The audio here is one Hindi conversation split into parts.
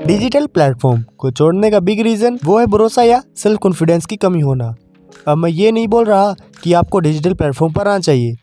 डिजिटल प्लेटफॉर्म को छोड़ने का बिग रीजन वो है भरोसा या सेल्फ कॉन्फिडेंस की कमी होना। अब मैं ये नहीं बोल रहा कि आपको डिजिटल प्लेटफॉर्म पर आना चाहिए,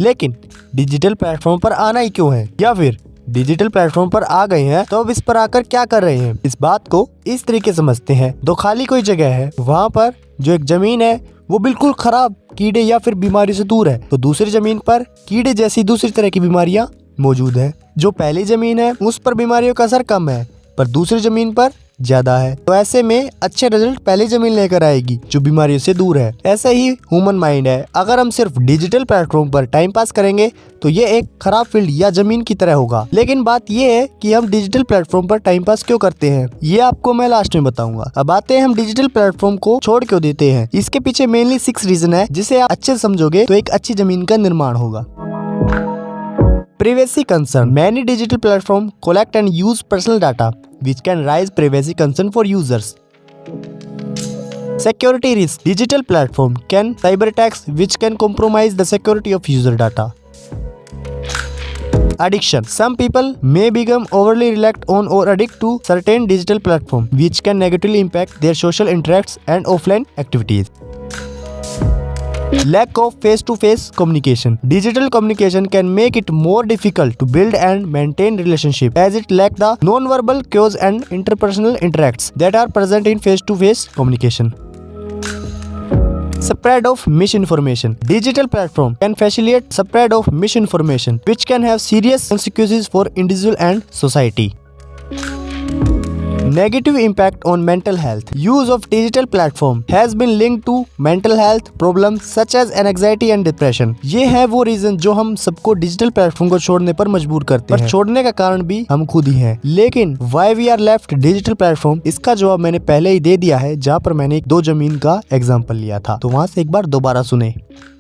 लेकिन डिजिटल प्लेटफॉर्म पर आना ही क्यों है, या फिर डिजिटल प्लेटफॉर्म पर आ गए हैं तो अब इस पर आकर क्या कर रहे हैं। इस बात को इस तरीके समझते हैं, दो खाली कोई जगह है, वहाँ पर जो एक जमीन है वो बिल्कुल खराब कीड़े या फिर बीमारी से दूर है, तो दूसरी जमीन पर कीड़े जैसी दूसरी तरह की बीमारियां मौजूद है। जो पहली जमीन है उस पर बीमारियों का असर कम है, पर दूसरी जमीन पर ज्यादा है। तो ऐसे में अच्छे रिजल्ट पहली जमीन लेकर आएगी जो बीमारियों से दूर है। ऐसे ही ह्यूमन माइंड है, अगर हम सिर्फ डिजिटल प्लेटफॉर्म पर टाइम पास करेंगे तो ये एक खराब फील्ड या जमीन की तरह होगा। लेकिन बात ये है कि हम डिजिटल प्लेटफॉर्म पर टाइम पास क्यों करते हैं, ये आपको मैं लास्ट में बताऊंगा। अब आते हैं हम डिजिटल प्लेटफॉर्म को छोड़ क्यों देते हैं। इसके पीछे मेनली 6 रीजन है, जिसे आप अच्छे समझोगे तो एक अच्छी जमीन का निर्माण होगा। Privacy concern. Many digital platforms collect and use personal data, which can raise privacy concern for users. Security risk. Digital platform can cyber attacks, which can compromise the security of user data. Addiction. Some people may become overly reliant on or addict to certain digital platforms, which can negatively impact their social interacts and offline activities. Lack of face-to-face communication. Digital communication can make it more difficult to build and maintain relationships, as it lacks the non-verbal cues and interpersonal interacts that are present in face-to-face communication. Spread of misinformation. Digital platform can facilitate spread of misinformation, which can have serious consequences for individual and society. Negative impact on mental health. Use of digital platform has been linked to mental health problems such as anxiety and depression. ये है वो रीजन जो हम सबको डिजिटल प्लेटफॉर्म को छोड़ने पर मजबूर करते हैं, पर छोड़ने का कारण भी हम खुद ही हैं। लेकिन why we are left digital platform, इसका जवाब मैंने पहले ही दे दिया है, जहाँ पर मैंने 2 जमीन का एग्जाम्पल लिया था, तो वहाँ से एक बार दोबारा सुने।